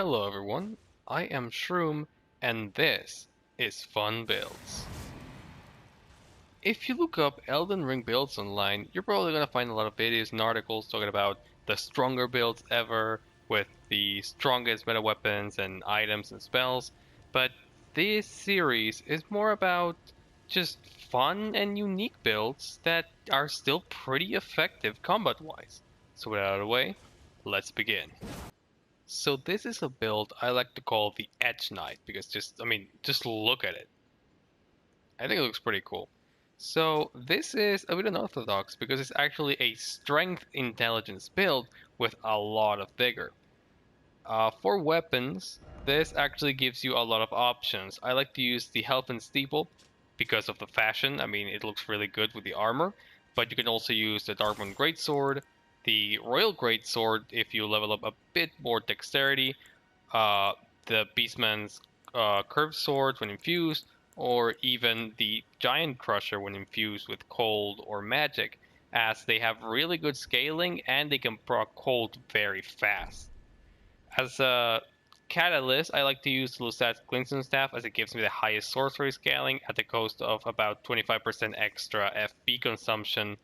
Hello everyone, I am Shroom, and this is Fun Builds. If you look up Elden Ring builds online, you're probably gonna find a lot of videos and articles talking about the stronger builds ever, with the strongest meta weapons and items and spells, but this series is more about just fun and unique builds that are still pretty effective combat-wise. So with that out of the way, let's begin. So this is a build I like to call the Edge Knight because just look at it. I think it looks pretty cool. So this is a bit unorthodox because it's actually a strength intelligence build with a lot of vigor. For weapons, this actually gives you a lot of options. I like to use the Health and Steeple because of the fashion. I mean, it looks really good with the armor, but you can also use the Darkmoon Greatsword, the Royal Greatsword if you level up a bit more dexterity, uh, the Beastman's Curved Sword when infused, or even the Giant Crusher when infused with Cold or Magic, as they have really good scaling and they can proc Cold very fast. As a catalyst, I like to use the Lusat's Glintstone Staff as it gives me the highest sorcery scaling at the cost of about 25% extra FP consumption.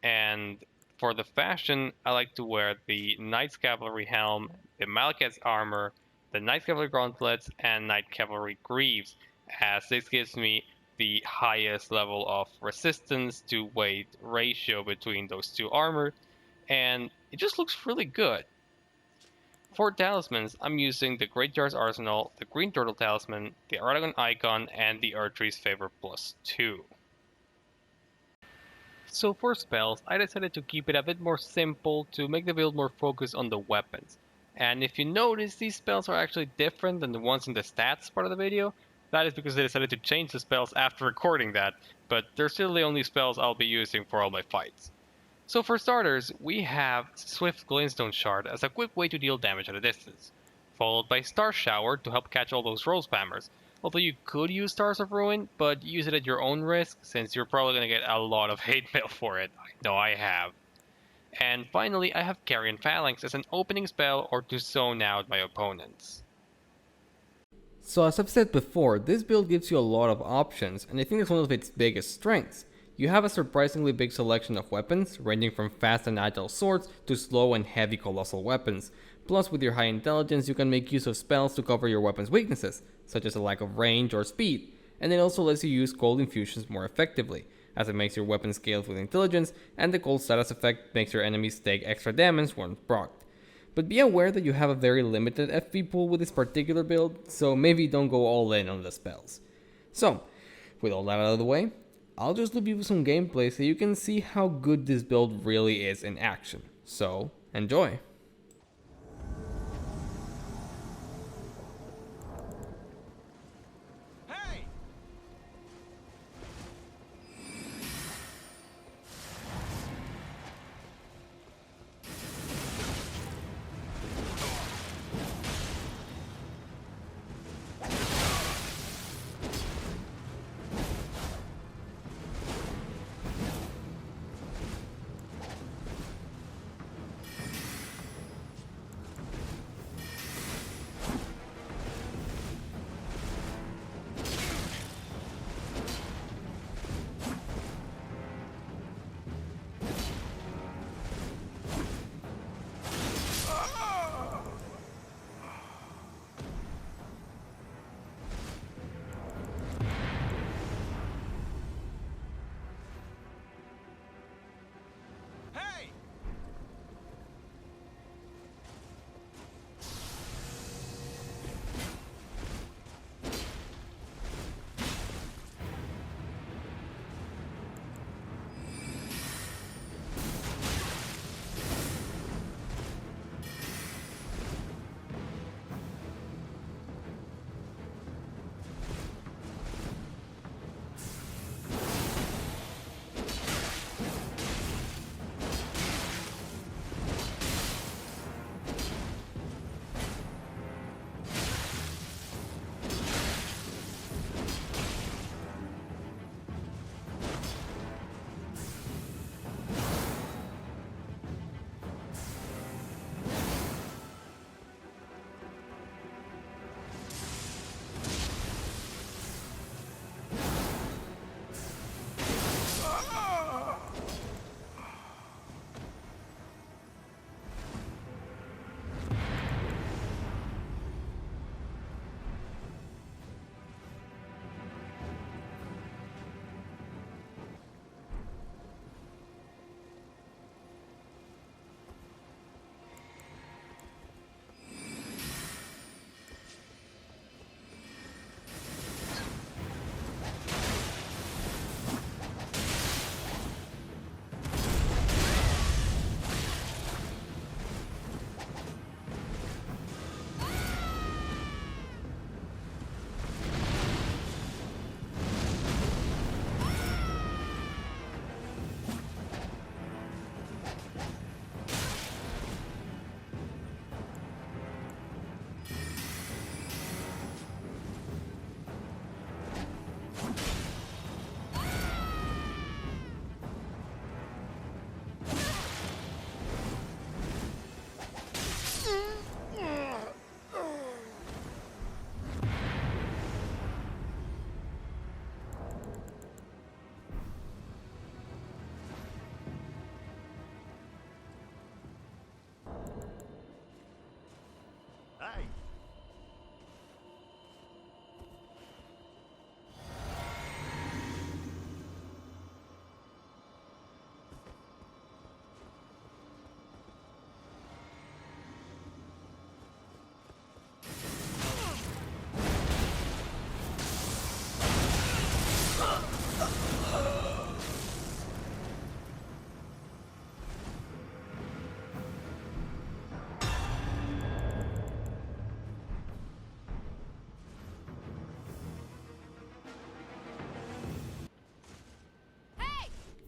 And for the fashion, I like to wear the Knight's Cavalry Helm, the Malekith's Armor, the Knight's Cavalry Gauntlets, and Knight Cavalry Greaves, as this gives me the highest level of resistance to weight ratio between those two armor, and it just looks really good. For talismans, I'm using the Great Jar's Arsenal, the Green Turtle Talisman, the Aragon Icon, and the Erdtree's Favor +2. So for spells, I decided to keep it a bit more simple to make the build more focused on the weapons. And if you notice, these spells are actually different than the ones in the stats part of the video. That is because I decided to change the spells after recording that, but they're still the only spells I'll be using for all my fights. So for starters, we have Swift Glintstone Shard as a quick way to deal damage at a distance, followed by Star Shower to help catch all those roll spammers, although you could use Stars of Ruin, but use it at your own risk since you're probably going to get a lot of hate mail for it. I know I have. And finally, I have Carrion Phalanx as an opening spell or to zone out my opponents. So as I've said before, this build gives you a lot of options, and I think it's one of its biggest strengths. You have a surprisingly big selection of weapons, ranging from fast and agile swords to slow and heavy colossal weapons. Plus, with your high intelligence, you can make use of spells to cover your weapon's weaknesses, such as a lack of range or speed, and it also lets you use cold infusions more effectively, as it makes your weapon scaled with intelligence, and the cold status effect makes your enemies take extra damage when procced. But be aware that you have a very limited FP pool with this particular build, so maybe don't go all in on the spells. So, with all that out of the way, I'll just leave you with some gameplay so you can see how good this build really is in action. So, enjoy! Hey!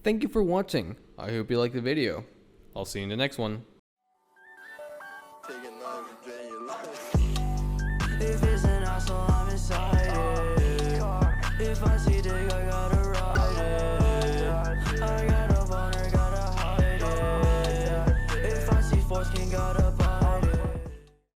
Thank you for watching. I hope you liked the video. I'll see you in the next one. If it's an asshole, I'm inside it.